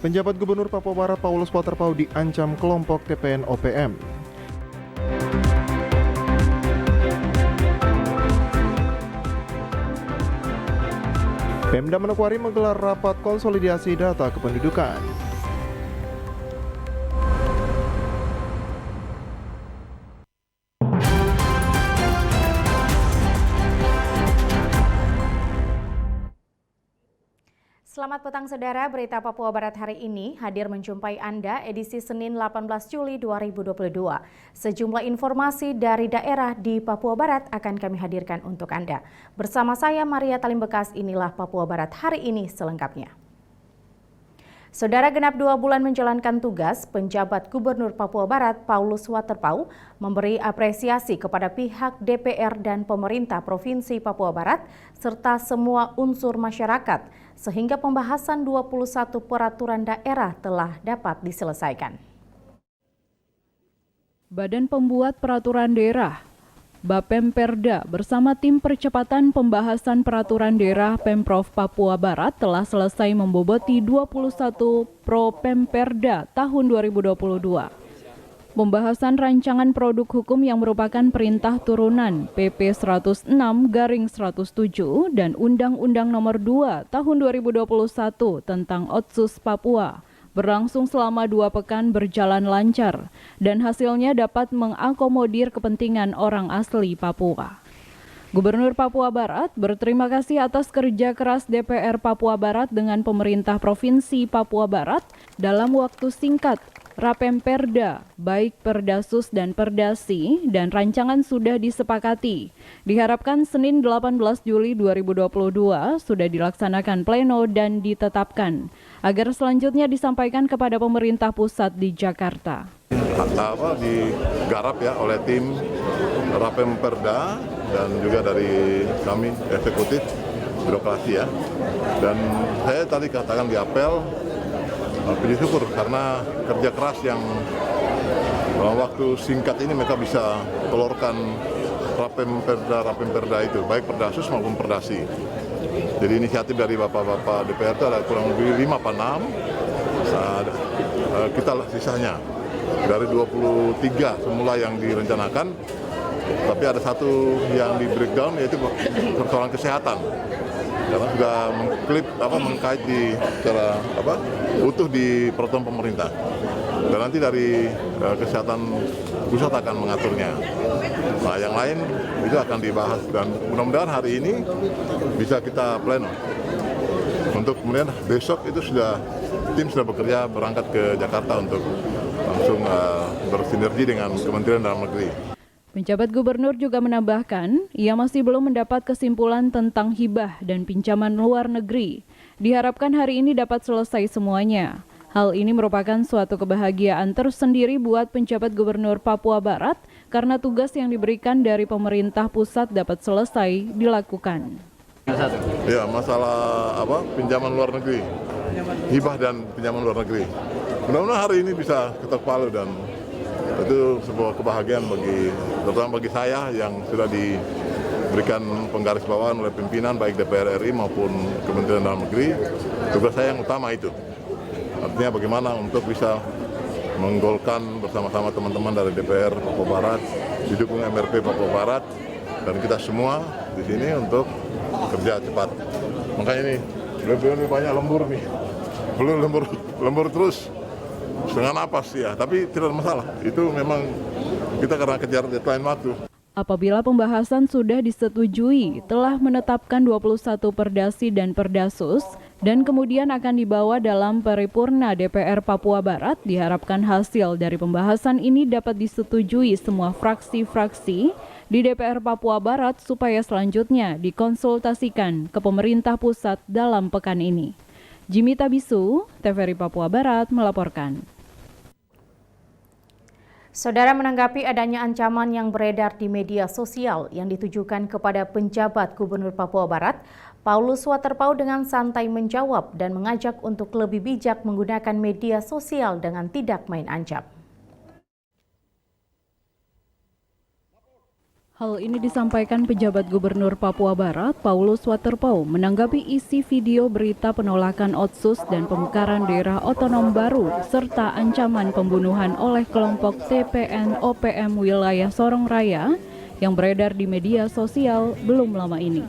Penjabat Gubernur Papua Barat Paulus Waterpauw diancam kelompok TPN OPM. Pemda Manokwari menggelar rapat konsolidasi data kependudukan. Selamat petang saudara, berita Papua Barat hari ini hadir menjumpai Anda edisi Senin 18 Juli 2022. Sejumlah informasi dari daerah di Papua Barat akan kami hadirkan untuk Anda. Bersama saya Maria Talimbekas, inilah Papua Barat hari ini selengkapnya. Saudara, genap 2 bulan menjalankan tugas, penjabat Gubernur Papua Barat Paulus Waterpauw memberi apresiasi kepada pihak DPR dan pemerintah Provinsi Papua Barat serta semua unsur masyarakat sehingga pembahasan 21 peraturan daerah telah dapat diselesaikan. Badan Pembuat Peraturan Daerah Bapemperda bersama tim percepatan pembahasan peraturan daerah Pemprov Papua Barat telah selesai memboboti 21 Pro Pemperda tahun 2022. Pembahasan rancangan produk hukum yang merupakan perintah turunan PP 106/107 dan Undang-Undang Nomor 2 Tahun 2021 tentang Otsus Papua berlangsung selama 2 pekan berjalan lancar dan hasilnya dapat mengakomodir kepentingan orang asli Papua. Gubernur Papua Barat berterima kasih atas kerja keras DPR Papua Barat dengan pemerintah Provinsi Papua Barat dalam waktu singkat. Rapemperda, baik Perdasus dan Perdasi, dan rancangan sudah disepakati. Diharapkan Senin 18 Juli 2022 sudah dilaksanakan pleno dan ditetapkan, agar selanjutnya disampaikan kepada pemerintah pusat di Jakarta. Digarap ya oleh tim Rapemperda dan juga dari kami eksekutif birokrasi ya. Dan saya tadi katakan di apel, puji syukur karena kerja keras yang dalam waktu singkat ini mereka bisa telurkan Rapemperda itu, baik Perdasus maupun Perdasi. Jadi inisiatif dari bapak-bapak DPR itu ada kurang lebih 5 apa 6, kita sisanya. Dari 23 semula yang direncanakan, tapi ada satu yang di breakdown yaitu persoalan kesehatan. Karena sudah mengkait di secara utuh di peraturan pemerintah. Dan nanti dari kesehatan pusat akan mengaturnya. Nah, yang lain itu akan dibahas dan mudah-mudahan hari ini bisa kita pleno. Untuk kemudian besok itu tim sudah bekerja berangkat ke Jakarta untuk langsung bersinergi dengan Kementerian Dalam Negeri. Penjabat Gubernur juga menambahkan, ia masih belum mendapat kesimpulan tentang hibah dan pinjaman luar negeri. Diharapkan hari ini dapat selesai semuanya. Hal ini merupakan suatu kebahagiaan tersendiri buat penjabat Gubernur Papua Barat karena tugas yang diberikan dari pemerintah pusat dapat selesai dilakukan. Ya, masalah pinjaman luar negeri, hibah dan pinjaman luar negeri. Mudah-mudahan hari ini bisa ketok palu dan itu sebuah kebahagiaan terutama bagi saya yang sudah diberikan penggarisbawahan oleh pimpinan baik DPR RI maupun Kementerian Dalam Negeri. Tugas saya yang utama itu. Artinya bagaimana untuk bisa menggolkan bersama-sama teman-teman dari DPR Papua Barat, didukung MRP Papua Barat, dan kita semua di sini untuk kerja cepat. Makanya ini lebih banyak lembur nih, belum lembur terus. Dengan napas ya, tapi tidak masalah. Itu memang kita karena kejar deadline waktu. Apabila pembahasan sudah disetujui, telah menetapkan 21 Perdasi dan Perdasus, dan kemudian akan dibawa dalam paripurna DPR Papua Barat, diharapkan hasil dari pembahasan ini dapat disetujui semua fraksi-fraksi di DPR Papua Barat supaya selanjutnya dikonsultasikan ke pemerintah pusat dalam pekan ini. Jimmy Tabisu, TVRI Papua Barat melaporkan. Saudara, menanggapi adanya ancaman yang beredar di media sosial yang ditujukan kepada penjabat Gubernur Papua Barat, Paulus Waterpauw dengan santai menjawab dan mengajak untuk lebih bijak menggunakan media sosial dengan tidak main ancam. Hal ini disampaikan pejabat Gubernur Papua Barat, Paulus Waterpauw, menanggapi isi video berita penolakan Otsus dan pemekaran daerah otonom baru, serta ancaman pembunuhan oleh kelompok TPN-OPM wilayah Sorong Raya yang beredar di media sosial belum lama ini.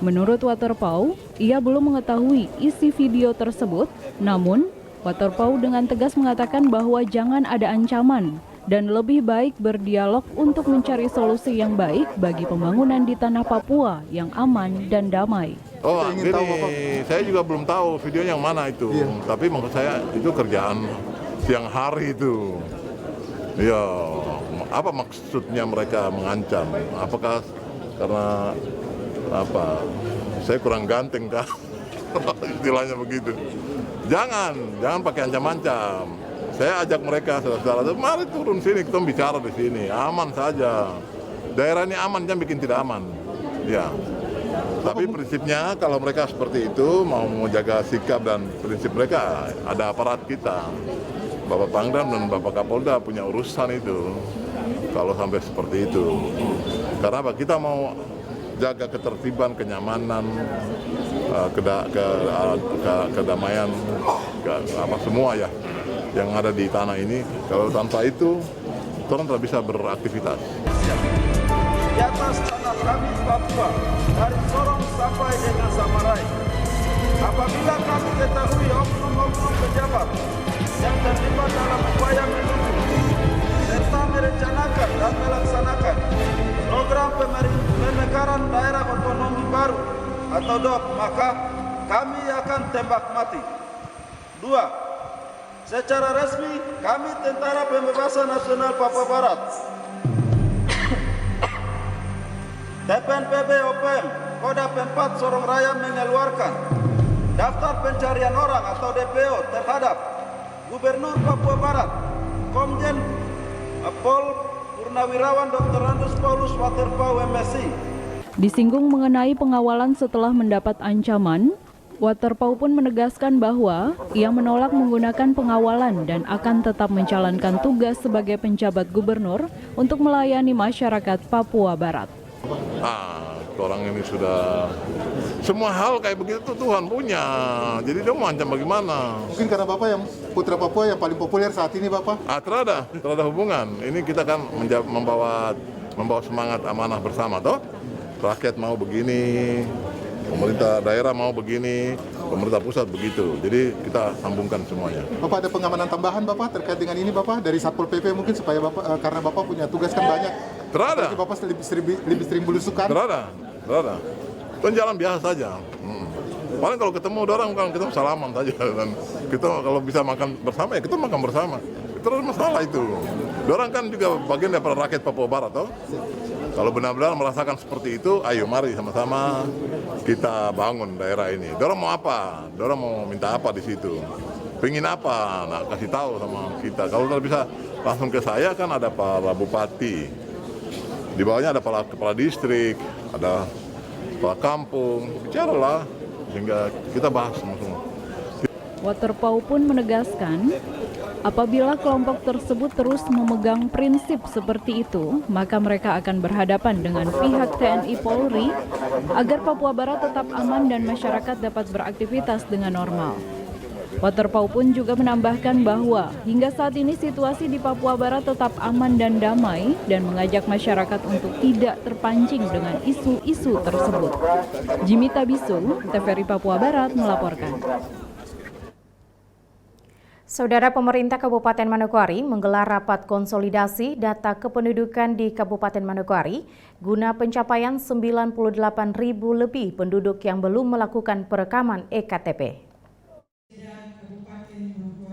Menurut Waterpauw, ia belum mengetahui isi video tersebut, namun Waterpauw dengan tegas mengatakan bahwa jangan ada ancaman dan lebih baik berdialog untuk mencari solusi yang baik bagi pembangunan di tanah Papua yang aman dan damai. Oh, gini, saya juga belum tahu videonya yang mana itu. Iya. Tapi maksud saya itu kerjaan siang hari itu. Ya, apa maksudnya mereka mengancam? Apakah karena apa? Saya kurang ganteng kah? Istilahnya begitu. Jangan pakai ancam-ancam. Saya ajak mereka, saudara-saudara, mari turun sini, kita bicara di sini, aman saja. Daerah ini aman, jangan bikin tidak aman. Ya. Tapi prinsipnya kalau mereka seperti itu, mau menjaga sikap dan prinsip mereka, ada aparat kita. Bapak Pangdam dan Bapak Kapolda punya urusan itu, kalau sampai seperti itu. Karena apa? Kita mau jaga ketertiban, kenyamanan, kedamaian, apa semua ya yang ada di tanah ini. Kalau tanpa itu, orang tidak bisa beraktivitas. Di atas tanah kami Papua, dari Sorong sampai dengan Samarai. Apabila kami ketahui oknum-oknum pejabat yang terlibat dalam upaya mendukung serta merencanakan dan melaksanakan program pemekaran daerah otonomi baru atau DOP, maka kami akan tembak mati. 2. Secara resmi, kami Tentara Pembebasan Nasional Papua Barat, TPN-PB-OPM, Kodam 4 Sorong Raya mengeluarkan daftar pencarian orang atau DPO terhadap Gubernur Papua Barat, Komjen Pol Purnawirawan Dr. Andus Paulus Waterpauw MSI. Disinggung mengenai pengawalan setelah mendapat ancaman, Waterpauw pun menegaskan bahwa ia menolak menggunakan pengawalan dan akan tetap menjalankan tugas sebagai penjabat gubernur untuk melayani masyarakat Papua Barat. Orang ini sudah semua hal kayak begitu tuh Tuhan punya. Jadi dia mau ancam bagaimana? Mungkin karena Bapak yang putra Papua yang paling populer saat ini, Bapak? Terada hubungan. Ini kita kan membawa semangat amanah bersama, toh. Rakyat mau begini, pemerintah daerah mau begini, pemerintah pusat begitu. Jadi kita sambungkan semuanya. Bapak ada pengamanan tambahan Bapak terkait dengan ini Bapak dari Satpol PP mungkin supaya Bapak karena Bapak punya tugas kan banyak. Terada. Bapak lebih sering belusukan. Terada. Kan jalan biasa saja. Paling kalau ketemu orang kan kita salaman saja dan kita kalau bisa makan bersama ya kita makan bersama. Itu masalah itu. Orang kan juga bagian dari rakyat Papua Barat, toh. Kalau benar-benar merasakan seperti itu, ayo mari sama-sama kita bangun daerah ini. Dorang mau apa? Dorang mau minta apa di situ? Pengen apa? Nah, kasih tahu sama kita. Kalau tidak bisa langsung ke saya kan ada para bupati. Di bawahnya ada kepala distrik, ada kepala kampung. Bicaralah sehingga kita bahas semua. Waterpauw pun menegaskan, apabila kelompok tersebut terus memegang prinsip seperti itu, maka mereka akan berhadapan dengan pihak TNI Polri agar Papua Barat tetap aman dan masyarakat dapat beraktivitas dengan normal. Waterpauw pun juga menambahkan bahwa hingga saat ini situasi di Papua Barat tetap aman dan damai dan mengajak masyarakat untuk tidak terpancing dengan isu-isu tersebut. Jimmy Tabisu, TVRI Papua Barat melaporkan. Saudara, pemerintah Kabupaten Manokwari menggelar rapat konsolidasi data kependudukan di Kabupaten Manokwari guna pencapaian 98.000 lebih penduduk yang belum melakukan perekaman EKTP.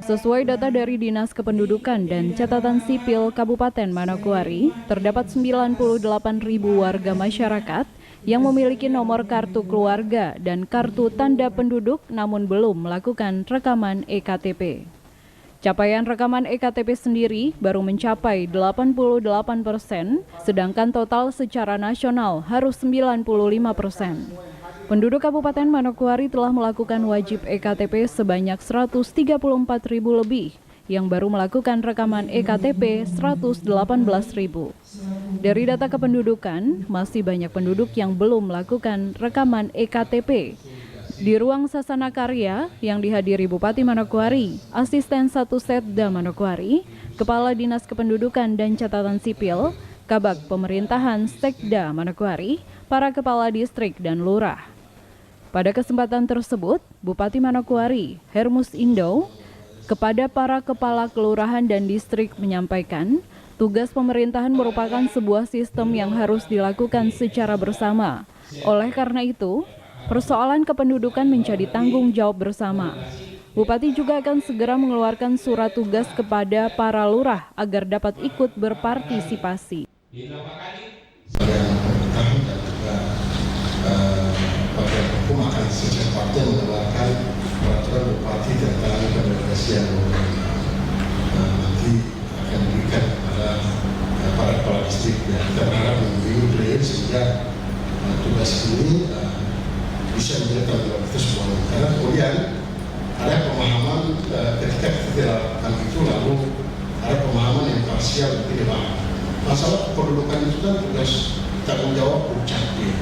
Sesuai data dari Dinas Kependudukan dan Catatan Sipil Kabupaten Manokwari, terdapat 98.000 warga masyarakat yang memiliki nomor kartu keluarga dan kartu tanda penduduk namun belum melakukan rekaman EKTP. Capaian rekaman EKTP sendiri baru mencapai 88%, sedangkan total secara nasional harus 95%. Penduduk Kabupaten Manokwari telah melakukan wajib EKTP sebanyak 134.000 lebih, yang baru melakukan rekaman EKTP 118.000. dari data kependudukan, masih banyak penduduk yang belum melakukan rekaman EKTP. Di ruang Sasana Karya yang dihadiri Bupati Manokwari, Asisten 1 Setda Manokwari, Kepala Dinas Kependudukan dan Catatan Sipil, Kabag Pemerintahan Sekda Manokwari, para kepala distrik dan lurah. Pada kesempatan tersebut, Bupati Manokwari, Hermus Indo, kepada para kepala kelurahan dan distrik menyampaikan, tugas pemerintahan merupakan sebuah sistem yang harus dilakukan secara bersama. Oleh karena itu, persoalan kependudukan menjadi tanggung jawab bersama. Bupati juga akan segera mengeluarkan surat tugas kepada para lurah agar dapat ikut berpartisipasi. Bagian hukum akan secepatnya mengeluarkan peraturan bupati tentang pendelegasian nanti akan diberikan kepada para kepala distrik. Kita berharap memilih beliau sehingga tugas ini bisa menjadi tanggung jawab kita semua. Karena kemudian ada pemahaman ketika kita lakukan itu, lalu ada pemahaman yang parsial tidak paham. Masalah kependudukan itu kan tugas tanggung jawab Dukcapil.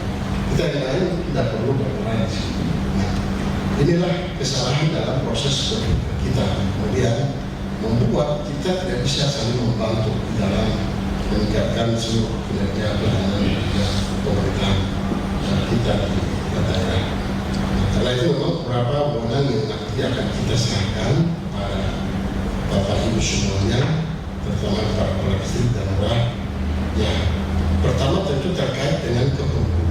Kita yang lain tidak perlu berperan di sini. Nah, inilah kesalahan dalam proses berpikir kita. Kemudian membuat kita tidak bisa saling membantu di dalam meningkatkan seluruh kinerja pelayanan dan pemerintahan kita di daerah. Karena itu memang beberapa wewenang yang nanti akan kita serahkan pada Bapak Ibu semuanya, terutama para kepala distrik dan lurah. Ya, pertama tentu terkait dengan kependudukan.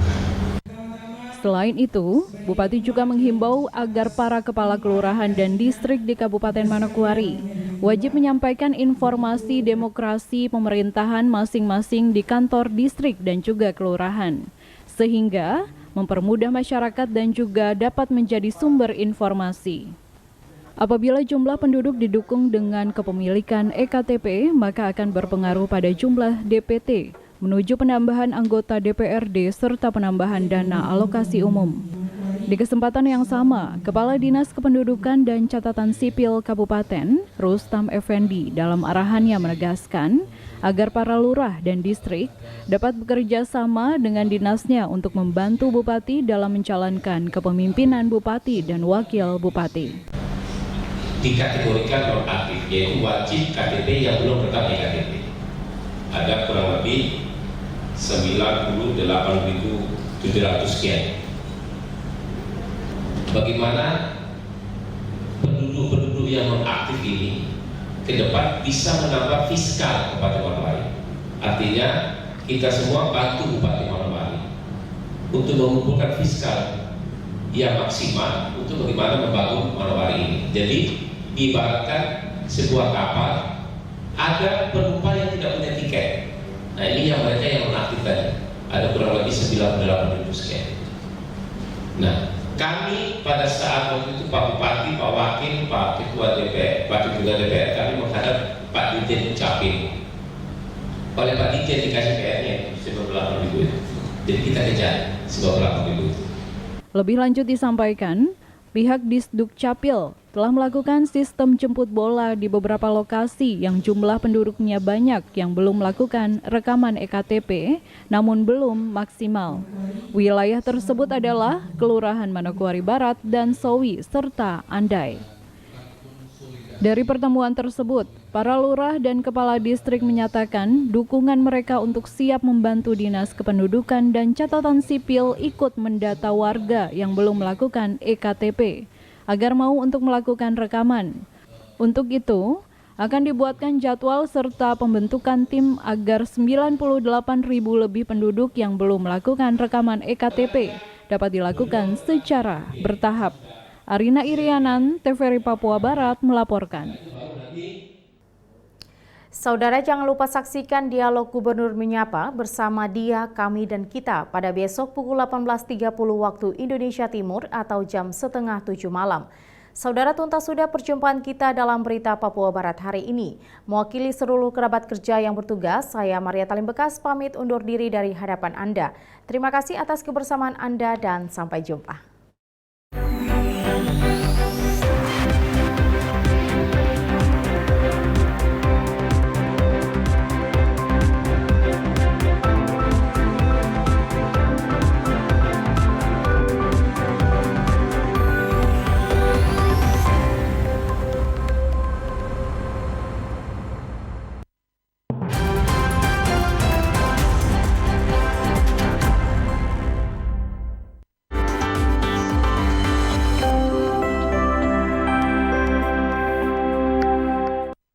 Selain itu, Bupati juga menghimbau agar para kepala kelurahan dan distrik di Kabupaten Manokwari wajib menyampaikan informasi demokrasi pemerintahan masing-masing di kantor distrik dan juga kelurahan, sehingga mempermudah masyarakat dan juga dapat menjadi sumber informasi. Apabila jumlah penduduk didukung dengan kepemilikan EKTP, maka akan berpengaruh pada jumlah DPT, menuju penambahan anggota DPRD serta penambahan dana alokasi umum. Di kesempatan yang sama, Kepala Dinas Kependudukan dan Catatan Sipil Kabupaten, Rustam Effendi, dalam arahannya menegaskan agar para lurah dan distrik dapat bekerja sama dengan dinasnya untuk membantu Bupati dalam menjalankan kepemimpinan Bupati dan Wakil Bupati. Dikategorikan non-aktif, yaitu wajib KTP yang belum rekam EKTP. Ada kurang lebih 98.700 sekian. Bagaimana penduduk-penduduk yang non-aktif ini ke depan bisa menambah fiskal Kabupaten Manokwari. Artinya kita semua bantu Bupati Manokwari untuk mengumpulkan fiskal yang maksimal untuk bagaimana membangun Manokwari ini. Jadi diibaratkan sebuah kapal, ada penumpang yang tidak punya tiket. Nah ini yang mereka yang non-aktif tadi, ada kurang lebih 98.000 sekian. Nah kami pada saat waktu itu Pak Bupati, Pak Wakil, Pak Ketua DPR, Pak Ketua DPR, kami menghadap Pak Dirjen Dukcapil. Oleh Pak Dirjen dikasih PR-nya 98.000 itu. Jadi kita kejar 98.000 itu. Lebih lanjut disampaikan, pihak Disdukcapil telah melakukan sistem jemput bola di beberapa lokasi yang jumlah penduduknya banyak yang belum melakukan rekaman EKTP, namun belum maksimal. Wilayah tersebut adalah Kelurahan Manokwari Barat dan Sowi serta Andai. Dari pertemuan tersebut, para lurah dan kepala distrik menyatakan dukungan mereka untuk siap membantu Dinas Kependudukan dan Catatan Sipil ikut mendata warga yang belum melakukan EKTP agar mau untuk melakukan rekaman. Untuk itu, akan dibuatkan jadwal serta pembentukan tim agar 98.000 lebih penduduk yang belum melakukan rekaman EKTP dapat dilakukan secara bertahap. Arina Irianan, TVRI Papua Barat melaporkan. Saudara, jangan lupa saksikan dialog Gubernur Menyapa bersama Dia, Kami, dan Kita pada besok pukul 18.30 waktu Indonesia Timur atau jam 6:30 malam. Saudara, tuntas sudah perjumpaan kita dalam Berita Papua Barat hari ini. Mewakili seluruh kerabat kerja yang bertugas, saya Maria Talim Bekas pamit undur diri dari hadapan Anda. Terima kasih atas kebersamaan Anda dan sampai jumpa.